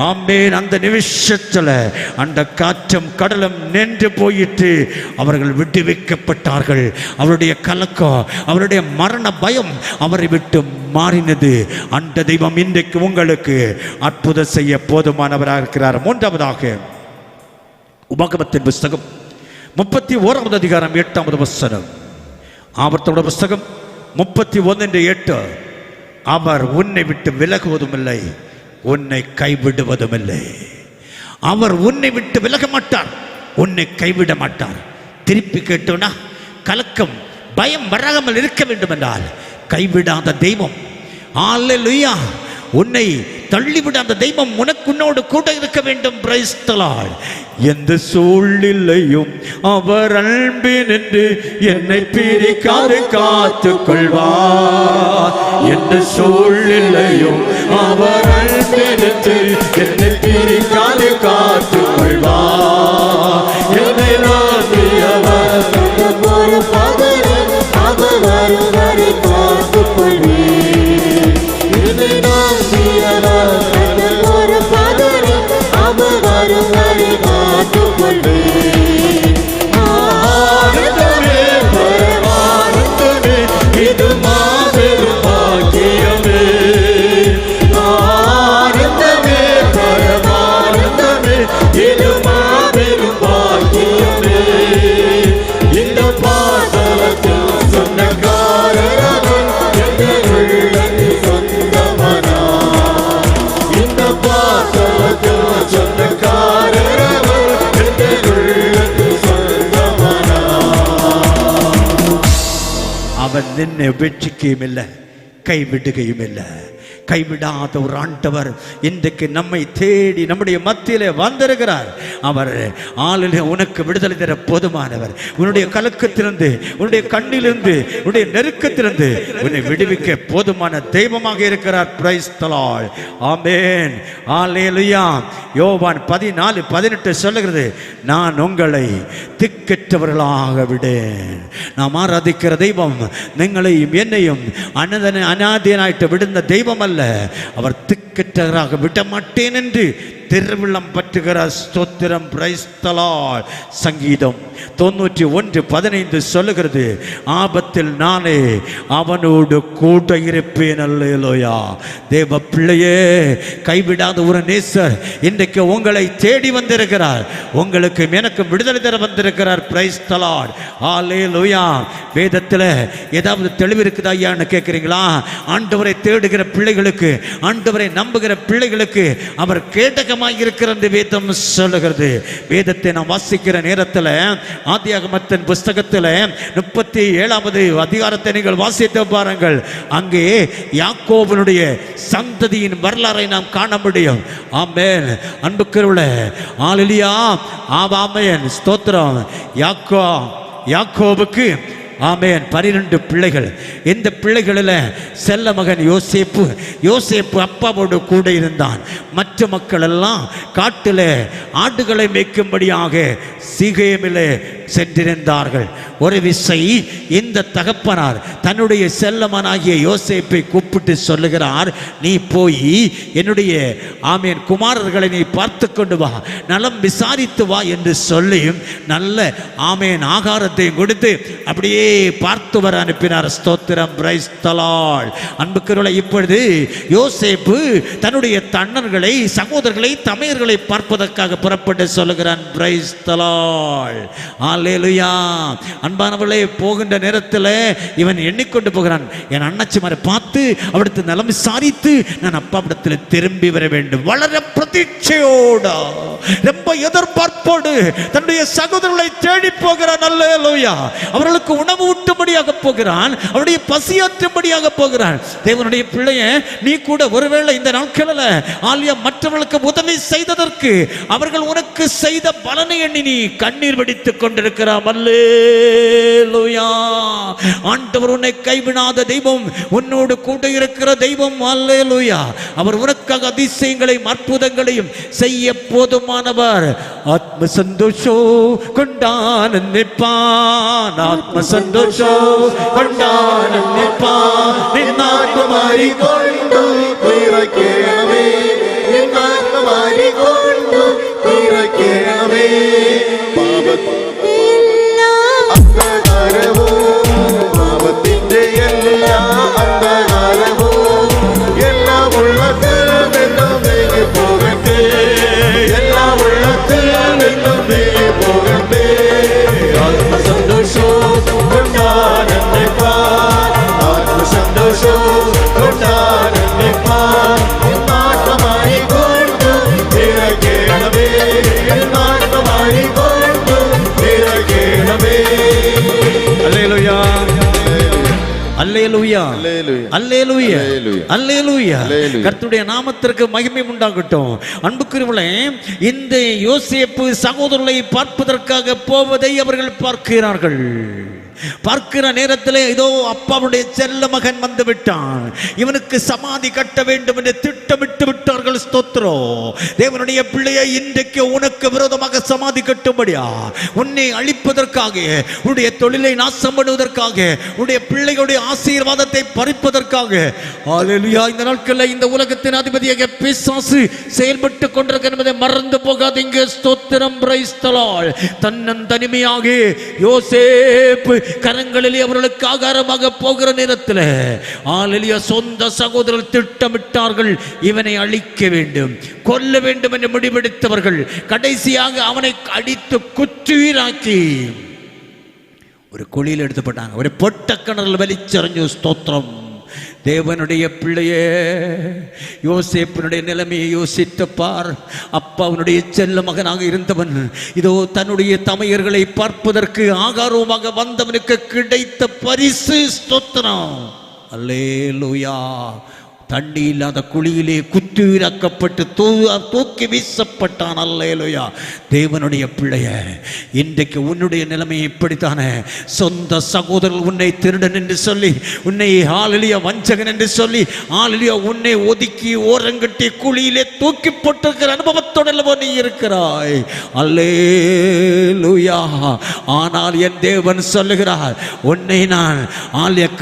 ஆமென். அந்த நிமிஷத்தில் அந்த காற்றும் கடலும் நின்று போயிட்டு அவர்கள் விடுவிக்கப்பட்டார்கள். அவருடைய கலக்கம், அவருடைய மரண பயம் அவரை விட்டு மாறினது. அந்த தெய்வம் இன்றைக்கு உங்களுக்கு அற்புதம் செய்ய போதுமானவராக இருக்கிறார். மூன்றாவதாக உபாகமத்தின் புஸ்தகம் 31வது அதிகாரம் 8வது வசனம். ஆபரத்தோட புஸ்தகம் 31:8. அவர் உன்னை விட்டு விலகுவதும் இல்லை, உன்னை கைவிடுவதும் இல்லை. அவர் உன்னை விட்டு விலக மாட்டார், உன்னை கைவிட மாட்டார். திருப்பி கேட்டோன்னா, கலக்கம் பயம் வராமல் இருக்க வேண்டும் என்றால் கைவிடாத தெய்வம், ஹalleluya, உன்னை தள்ளிவிட அந்த தெய்வம் உன்னோடு கூட இருக்க வேண்டும். Price the Lord. எந்த சூழ்நிலையும் அவர் அன்பினின்று என்னை பிரிக்காது காத்துக் கொள்வார். எந்த சூழ்நிலையும் அவர் அன்பினின்று என்னை பிரிக்காது காத்துக் கொள்வார். என்னை நம்பியவர் ஒரு பகலில் அவர் வரும் வரை காத்துக் கொள்வேன். என்னை நம்பியவர் ஒரு பகலில் அவர் வரும் வரை காத்துக் கொள்வேன். ஆனந்தமே பரமானந்தமே, இது மாபெரும் பாக்கியமே. ஆனந்தமே பரமானந்தமே, இது மாபெரும் பாக்கியமே. இந்த பாசலத்தில் சொந்தக்காரர் அவர், எங்கள் உள்ளத்தில் சொந்தமனா. இந்த பாசலத்தில் சொந்தக்காரர் அவர், எங்கள் உள்ளத்தில் சொந்தமனா. அவன் நின்னை உபேட்சிக்கையும் இல்லை, கைவிடுகையும் இல்லை. கைவிடாத ஒரு ஆண்டவர் இன்றைக்கு நம்மை தேடி நம்முடைய மத்தியிலே வந்திருக்கிறார். அவர் ஆளில் உனக்கு விடுதலை தர போதுமானவர். உன்னுடைய கலக்கத்திலிருந்து, உன்னுடைய கண்ணிலிருந்து, உன்னுடைய நெருக்கத்திலிருந்து உன்னை விடுவிக்க போதுமான தெய்வமாக இருக்கிறார். Praise the Lord. ஆமென். ஹalleluya. யோவான் 14:18 சொல்லுகிறது, நான் உங்களை திக்கற்றவர்களாக விடேன். நாம் ஆராதிக்கிற தெய்வம் நீங்களையும் என்னையும் அநாதியனாயிட்டு விடுந்த தெய்வம் அல்ல. அவர் திக்கற்றவராக விட மாட்டேன் என்று திருவிழம் பற்றுகிறார். ஸ்தோத்திரம். Price the Lord. சங்கீதம் 91:15 சொல்லுகிறது, ஆபத்தில் நானே அவனோடு கூட இருப்பேன். அல்லேலூயா. தேவ பிள்ளையே, கைவிடாத ஒரு நேசர் இன்றைக்கு உங்களை தேடி வந்திருக்கிறார். உங்களுக்கு எனக்கும் விடுதலை தர வந்திருக்கிறார். Praise the Lord. ஹalleluya. வேதத்தில் ஏதாவது தெளிவு இருக்குதா ஐயான்னு கேட்குறீங்களா? ஆண்டவரை தேடுகிற பிள்ளைகளுக்கு, ஆண்டவரை நம்புகிற பிள்ளைகளுக்கு அவர் கேடகமாக இருக்கிறது வேதம் சொல்லுகிறது. வேதத்தை நாம் வாசிக்கிற நேரத்தில் ஆதியாகமத்தின் புஸ்தகத்தில் 37வது அதிகாரத்தை நீங்கள் வாசித்து பாருங்கள். அங்கே யாக்கோபனுடைய சந்ததியின் வரலாறை நாம் காண முடியும். ஆமென். அன்புக்குரியவர்களே, ஹalleluya. ஆமென். ஸ்தோத்திரம். யாக்கோபுக்கு ஆமென் 12 பிள்ளைகள். இந்த பிள்ளைகளில் செல்ல மகன் யோசேப்பு அப்பாவோடு கூட இருந்தான். மற்ற மக்கள் எல்லாம் காட்டில் ஆடுகளை மேய்க்கும்படியாக சீகேமிலே சென்றிருந்தார்கள். ஒரு விசை இந்த தகப்பனார் தன்னுடைய செல்லமனாகிய யோசேப்பை கூப்பிட்டு சொல்லுகிறார், நீ போய் என்னுடைய ஆமென் குமாரர்களை நீ பார்த்து கொண்டு வா, நலம் விசாரித்து வா என்று சொல்லி நல்ல ஆமென் ஆகாரத்தை கொடுத்து அப்படியே பார்த்து வர அனுப்பினார். ஸ்தோத்திரம். Price the Lord. அன்புக்குரியவர்களே, இப்பொழுது யோசேப்பு தன்னுடைய தன்னர்களை, சகோதரர்களை, தமையர்களை பார்ப்பதற்காக புறப்பட்டு சொல்லுகிறான். Praise the Lord. ஹalleluya. அன்பானவர்களே, போகின்ற நேரத்தில் இவன் எண்ணிக்கொண்டு போகிறான், என் அண்ணச்சிமாரை பார்த்து அவடத்து நலம் விசாரித்து நான் அப்பாவிடத்தில் திரும்பி வர வேண்டும். வளர பிரதீட்சையோடு, ரொம்ப எதிர்பார்ப்போடு தன்னுடைய சகோதரர்களை தேடி போகிறான். அல்லேலூயா. அவர்களுக்கு உணவு ஊட்டும்படியாக போகிறான், அவருடைய பசியாற்றும்படியாக போகிறான். தேவனுடைய பிள்ளைய, நீ கூட ஒருவேளை இந்த நாட்களில் ஆலியா மற்றவர்களுக்கு உதவி செய்ததற்கு அவர்கள் உனக்கு செய்த பலனை எண்ணி நீ கண்ணீர் வடித்துக் கொண்டிருக்கிறான். அல்லேலூயா. ஆண்டவர் உன்னை கைவிடாத தெய்வம், உன்னோடு கூட இருக்கிற தெய்வம். அல்லேலூயா. அவர் உனக்காக அதிசயங்களையும் அற்புதங்களையும் காரியங்களையும் செய்ய போதுமானவர். ஆத்ம சந்தோஷோ கொண்டானந்திப்பான், ஆத்ம சந்தோஷோ கொண்டானந்திப்பான். മാറിക്കൊണ്ടു നിറയ്ക്കണമേ, നിന്നാത്മ മാറിക്കൊണ്ടു നിറയ്ക്കണമേ. പാപത്തിന്റെ എല്ലാ അന്ധകാരവും എല്ലാം ഉള്ളത്തിൽ നിന്നും നീങ്ങി പോകട്ടെ, എല്ലാം ഉള്ളത്തിൽ നിന്നും നീങ്ങി പോകട്ടെ. ആത്മസന്തോഷവും കൊണ്ടാനന്ദിപ്പാൻ, ആത്മസന്തോഷവും കൊണ്ടാനന്ദിപ്പാൻ. ആത്മമായി കൊണ്ടു നിറയ്ക്കണമേ, ആത്മമായി കൊണ്ടു നിറയ്ക്കണമേ. அல்லேலூயா, அல்லேலூயா, அல்லேலூயா, அல்லேலூயா. கர்த்தருடைய நாமத்திற்கு மகிமை உண்டாகட்டும். அன்புக்குரியவர்களே, இந்த யோசேப்பு சகோதரர்களை பார்ப்பதற்காக போவதை அவர்கள் பார்க்கிறார்கள். பார்க்கிற நேரத்தில் இதோ அப்பாவுடைய செல்ல மகன் வந்து விட்டான், இவனுக்கு சமாதி கட்ட வேண்டும் என்று திட்டமிட்டு விட்டார்கள். ஸ்தோத்திரம். தேவனுடைய பிள்ளையை இன்றைக்கு உனக்கு விரோதமாக சமாதி கட்டும்படியா, உன்னை அழிப்பதற்காக, உன்னுடைய தொழிலை நாசம் பண்ணுவதற்காக, உன்னுடைய பிள்ளைகளுடைய ஆசீர்வாதத்தை பறிப்பதற்காக, ஹல்லேலூயா, இந்த நாட்களில் இந்த உலகத்தின் அதிபதியாக பிசாசு செயல்பட்டு கொண்டிருக்க என்பதை மறந்து போகாதீங்க. ஸ்தோத்திரம். Price the Lord. தன்னந்தனிமையாக யோசேப்பு கரங்களிலே அவர்களுக்கு ஆகாரமாக போகிற நேரத்தில் ஹல்லேலூயா, சொந்த சகோதரர்கள் திட்டமிட்டார்கள், இவனை அழிக்க வேண்டும், கொல்ல வேண்டும் என்று முடிவெடுத்தவர்கள் கடைசியாக அவனை அடித்து குற்றுயிராக்கி ஒரு குழியில் எடுத்துப்பட்டாங்க. ஒரு பொட்ட கிணறில் வெளிச்செறிஞ்சு. ஸ்தோத்திரம். தேவனுடைய பிள்ளையே, யோசேப்பினுடைய நிலைமையை யோசித்து பார். அப்பாவுடைய செல்ல மகனாக இருந்தவன் இதோ தன்னுடைய தமையர்களை பார்ப்பதற்கு ஆகாரமாக வந்தவனுக்கு கிடைத்த பரிசு. ஸ்தோத்திரம். அல்லேலூயா. தண்ணி இல்லாத குழியிலே குத்துயிராக்கப்பட்டு தூக்கி வீசப்பட்டான். அல்லேலூயா. தேவனுடைய பிள்ளைய, இன்றைக்கு உன்னுடைய நிலைமை இப்படித்தானே. சொந்த சகோதரர்கள் உன்னை திருடன் என்று சொல்லி, உன்னை ஹல்லேலூயா வஞ்சகன் என்று சொல்லி, ஹல்லேலூயா உன்னை ஒதுக்கி ஓரங்கட்டி குழியிலே தூக்கி போட்டிருக்கிற அனுபவத்தோடு நீ இருக்கிறாய். அல்லேலூயா. ஆனால் என் தேவன் சொல்லுகிறார், உன்னை நான்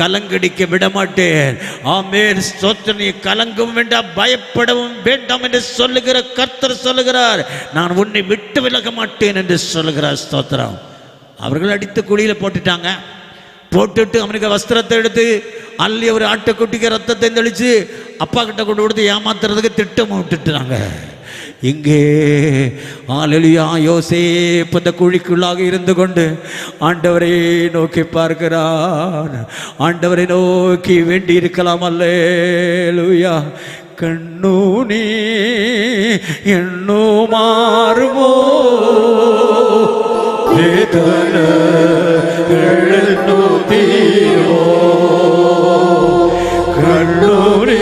கலங்கடிக்க விடமாட்டேன். ஆமென். ஸ்தோத்திரம். நீ கலங்கவும் வேண்டாம், பயப்படவும் வேண்டாம் என்று சொல்லுகிற கர்த்தர் சொல்லுகிறார், நான் உன்னை விட்டு விலக மாட்டேன் என்று சொல்லுகிறார். ஸ்தோத்திரம். அவர்கள் அடித்து குழியில போட்டுட்டாங்க. போட்டுட்டு அவனுக்கு வஸ்திரத்தை எடுத்து அள்ளி ஒரு ஆட்டுக்குட்டிக்கு ரத்தத்தை தெளிச்சு அப்பா கிட்ட கொண்டு கொடுத்து ஏமாத்துறதுக்கு திட்டம் விட்டுட்டாங்க. இங்கே ஹல்லேலூயா, யோசேப்பு அந்த குழிக்குள்ளாக இருந்து கொண்டு ஆண்டவரை நோக்கி பார்க்கிறான். ஆண்டவரை நோக்கி வேண்டி இருக்கலாம். அல்லேலூயா. கண்ணூனே என்னோ மாறுமோ, வேதனோ தீரோ, கண்ணூனே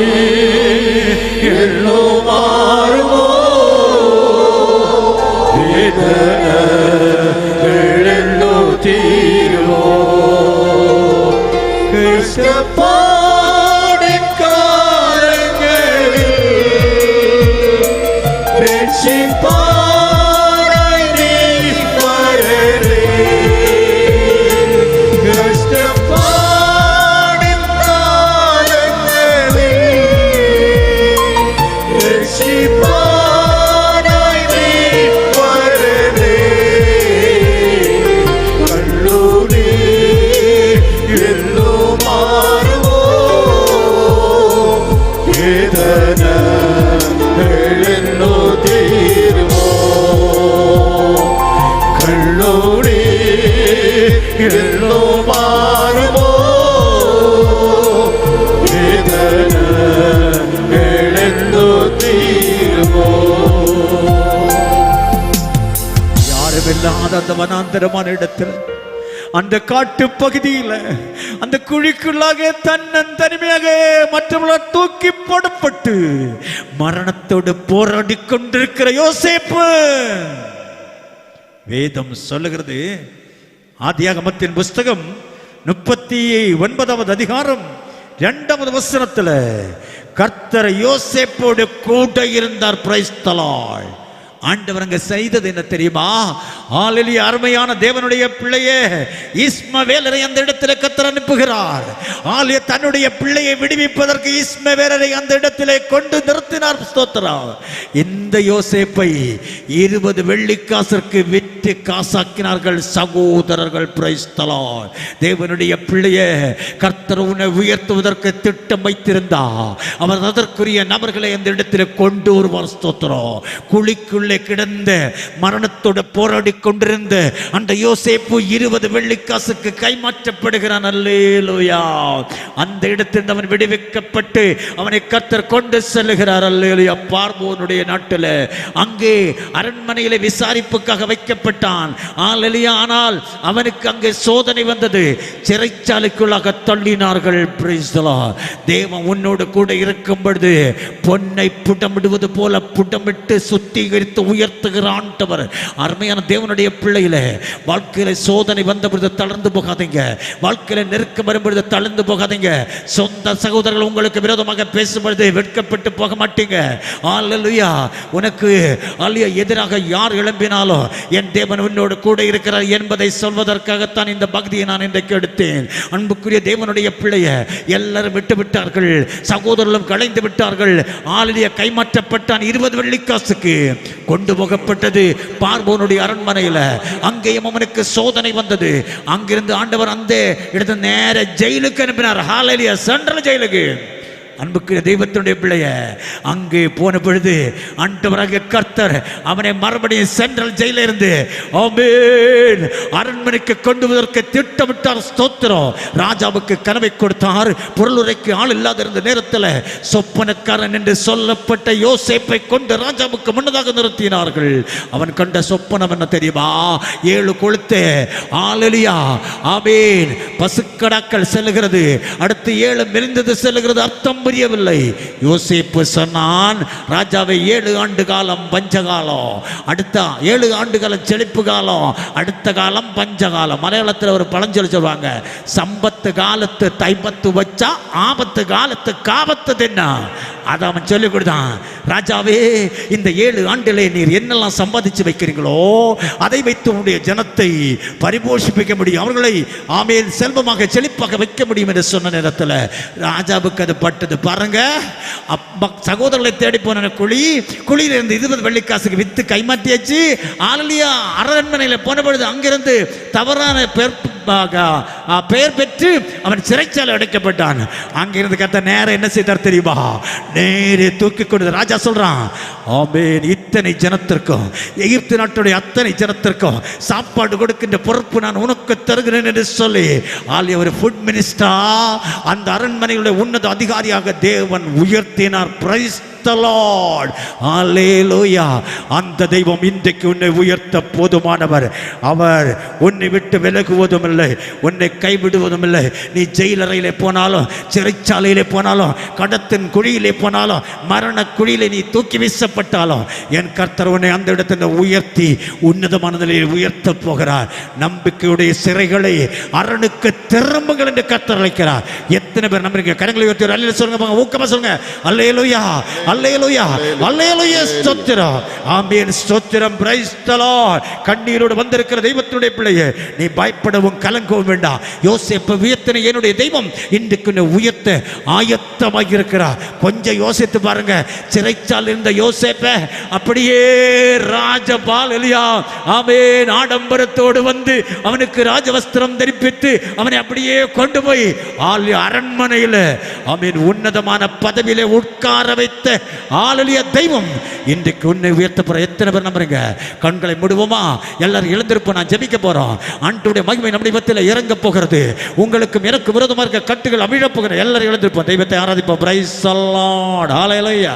என்னோ மாறுமோ, வேதனோ தீரோ. கிறிஸ்தபாடின் காலங்களில் ரட்சிப்பாய் நீ வரவே. கிறிஸ்தபாடின் காலங்களில் ரட்சிப்பாய் நீ வரவே. கண்ணூனே எல்லோ மாறுவோ, வேதனோ தீருவோ. கண்ணூனே எல்லோ மாறுவோ, வேதனோ தீருவோ. யாருமில்லாத அந்த வனாந்தரமான இடத்தில், அந்த காட்டு பகுதியில், அந்த குழிக்குள்ளாக தன்னந்தனிமையாக மற்றவர்களால் தூக்கி போடப்பட்டு மரணத்தோடு போராடி கொண்டிருக்கிற யோசேப்பு, வேதம் சொல்லுகிறது, ஆதியாகமத்தின் புஸ்தகம் 39வது அதிகாரம் 2வது வசனத்தில், கர்த்தர் யோசேப்போடு கூட இருந்தார். Price the Lord. ஆண்டவர் அங்க செய்தது என்ன தெரியுமா? ஹalleluya. அருமையான தேவனுடைய பிள்ளையே, இஸ்மவேலரை அந்த இடத்துல கர்த்தர் அனுப்புகிறார். ஹalleluya. தன்னுடைய பிள்ளையை விடுவிப்பதற்கு இஸ்மவேலரை அந்த இடத்திலே கொண்டு நிறுத்தினார். ஸ்தோத்திரம். இந்த யோசேப்பை 20 வெள்ளிக்காசுக்கு விற்று காசாக்கினார்கள் சகோதரர்கள். Price the Lord. தேவனுடைய பிள்ளையே, கர்த்தர் உன்னை உயர்த்துவதற்கு திட்டம் வைத்திருந்தார். அவர் அதற்குரிய நபர்களை அந்த இடத்திலே கொண்டு வருவார். ஸ்தோத்திரம். குழிக்குள்ளே கிடந்த மரணத்தோடு போராடி கொண்டிருந்த அந்த யோசேப்பு 20 வெள்ளிக்காசுக்கு கைமாற்றப்படுகிறான். அல்லேலூயா. அந்த இடத்தில் அவன் விடுவிக்கப்பட்டு அவனை கர்த்தர் கொண்டு செல்லுகிறார். அல்லேலூயா. பார்வோனுடைய நாட்டில் அங்கே அரண்மனையிலே விசாரிப்புக்காக வைக்கப்பட்டான். அல்லேலூயா. ஆனால் அவனுக்கு அங்கே சோதனை வந்தது. சிறைச்சாலைக்குள்ளாக தள்ளினார்கள். Praise the Lord. தேவன் உன்னோடு கூட இருக்கும் பொழுது பொன்னை புடமிடுவது போல புடமிட்டு சுத்திகரித்து உயர்த்துகிற ஆண்டவர். அருமையான தேவனுடைய பிள்ளைகளே, வாழ்க்கையில சோதனை வந்த பொழுது தளர்ந்து போகாதீங்க. வாழ்க்கையில நெருக்கம் வரும் பொழுது தளர்ந்து போகாதீங்க. சொந்த சகோதரர்கள் உங்களுக்கு விரோதமாக பேசும் பொழுது வெட்கப்பட்டு போக மாட்டீங்க. அல்லேலூயா. உனக்கு அல்லேலூயா எதிராக யார் எழும்பினாலும் என் தேவன் உன்னோடு கூட இருக்கிறார் என்பதை சொல்வதற்காகத்தான் இந்த பக்தியை நான் இன்றைக்கு எடுத்தேன். அன்புக்குரிய தேவனுடைய பிள்ளைய, எல்லாரும் விட்டு விட்டார்கள், சகோதரர்களும் கலைந்து விட்டார்கள். ஆளுடைய கைமாற்றப்பட்டான். 20 வெள்ளிக்காசுக்கு கொண்டு போகப்பட்டது பார்வோனுடைய அரண்மனையில். அங்கேயும் அவனுக்கு சோதனை வந்தது. அங்கிருந்து ஆண்டவர் அந்த இடத்துல நேர ஜெயிலுக்கு அனுப்பினார். ஹalleluya. சென்ட்ரல் ஜெயிலுக்கு. அன்புக்கு தெய்வத்தினுடைய பிள்ளைய, அங்கே போன பொழுது ஆண்டவராகிய கர்த்தர் அவனை மறுபடியும் சென்ட்ரல் ஜெயில இருந்து ஆமென் அரண்மனைக்கு கொண்டு வருவதற்கு திட்டமிட்டார். ஸ்தோத்திரம். ராஜாவுக்கு கனவை கொடுத்தார். பொருளுரைக்கு ஆள் இல்லாத இருந்த நேரத்தில் சொப்பனக்காரன் என்று சொல்லப்பட்ட யோசேப்பை கொண்டு ராஜாவுக்கு முன்னதாக நிறுத்தினார்கள். அவன் கண்ட சொப்பனம் என்ன தெரியுமா? 7 கொளுத்து ஹalleluya ஆமென் பசுக்கடாக்கள் செல்லுகிறது. அடுத்து 7 மெலிந்தது செல்லுகிறது. அர்த்தம் புரியவில்லை. யோசேப்பு சொன்னான், ராஜாவை 7 ஆண்டு காலம் பஞ்சகாலம், அடுத்த 7 ஆண்டு காலம் செழிப்பு காலம், அடுத்த காலம் பஞ்சகாலம். மலையாளத்தில் ஒரு பழஞ்சொல்லி சொல்லுவாங்க, சம்பத்து காலத்து தைப்பத்து வச்சா ஆபத்து காலத்து காபத்து தின்னா. அதை அவன் சொல்லிக் கொடுத்தான். ராஜாவே, இந்த 7 ஆண்டிலே நீர் என்னெல்லாம் சம்பாதிச்சு வைக்கிறீங்களோ அதை வைத்து உன்னுடைய ஜனத்தை பரிபோஷிப்பிக்க முடியும், அவர்களை ஆமேன் செல்வமாக செழிப்பாக வைக்க முடியும் என்று சொன்ன நேரத்தில் ராஜாவுக்கு அது பட்டது. பாருங்க, சகோதரர்களை தேடி போன குழியிலிருந்து 20 வெள்ளிக்காசுக்கு வித்து கைமாற்றியாச்சு. ஆலலியா அரண்மனையில் போன பொழுது அங்கிருந்து தவறான பெயர் பெற்று அவன் சிறைச்சாலை அடைக்கப்பட்டான். அங்கிருந்து கத்த நேரம் என்ன செய்தார் தெரியுமா? நேரே தூக்கி கொண்டு ராஜா சொல்றான், ஆமென் இத்தனை ஜனத்திற்கும் எகிப்து நாட்டுடைய அத்தனை ஜனத்திற்கும் சாப்பாடு கொடுக்கின்ற பொறுப்பு நான் உனக்கு தருகிறேன் என்று சொல்லி ஆலியா ஒரு ஃபுட் மினிஸ்டரா அந்த அரண்மனையுடைய உன்னத அதிகாரியாக தேவன் உயர்த்தினார். Praise the Lord. ஹalleluya. அந்த தெய்வம் இன்றைக்கு உன்னை உயர்த்த போதுமானவர். அவர் உன்னை விட்டு விலகுவதும் இல்லை, உன்னை கைவிடுவதும் இல்லை. நீ ஜெயிலறையிலே போனாலும், சிறைச்சாலையிலே போனாலும், கடத்தின் குழியிலே போனாலும், மரண குழியிலே நீ தூக்கி வீசப்பட்டாலும் என் கர்த்தர் உன்னை அந்த இடத்தில் உயர்த்தி உன்னதமான நிலையில் உயர்த்த போகிறார். நம்பிக்கையுடைய சிறைகளை அரணுக்கு திரும்புங்கள் என்று கர்த்தர் அழைக்கிறார். எத்தனை பேர் நம்புறீங்க? கரங்களை உயர்த்தி அல்லேலூயா சொல்லுங்க, ஊக்கமா சொல்லுங்க. அல்லேலூயா, அல்லேலூயா, அல்லேலூயா, ஸ்தோத்திரம், ஆமென், ஸ்தோத்திரம், பிரைஸ் தி லார்ட். கண்ணீரோடு வந்திருக்கிற தெய்வத்தினுடைய பிள்ளையே, நீ பயப்படவும் கலங்கவும் வேண்டாம். யோசேப்பு உயர்த்தின என்னுடைய தெய்வம் இன்றைக்கு உயர்த்த ஆயத்தமாக இருக்கிறார். கொஞ்சம் யோசித்து பாருங்க. சிறைச்சாலையில் இருந்த யோசேப்பை அப்படியே ராஜபால் எலியா ஆமென் ஆடம்பரத்தோடு வந்து அவனுக்கு ராஜவஸ்திரம் தரிப்பித்து அவனை அப்படியே கொண்டு போய் அரண்மனையில் ஆமென் உன்னதமான பதவியிலே உட்கார வைத்த ஆலலிய தெய்வம் இன்றைக்கு உன்னை உயர்த்த போற. எத்தனை பேர் நம்புறீங்க? கண்களை மூடுவோமா? எல்லாரும் எழுந்திருப்போம். நான் ஜெபிக்க போறோம். ஆண்டவருடைய மகிமை நம்முடைய மத்தியில் இறங்க போகிறது. உங்களுக்கும் எனக்கு விரோதமாக இருக்க கட்டுகள் அவிழப் போகிற. எல்லாரும் எழுந்திருப்போம். தெய்வத்தை ஆராதிப்போம். Price the Lord. ஹalleluya.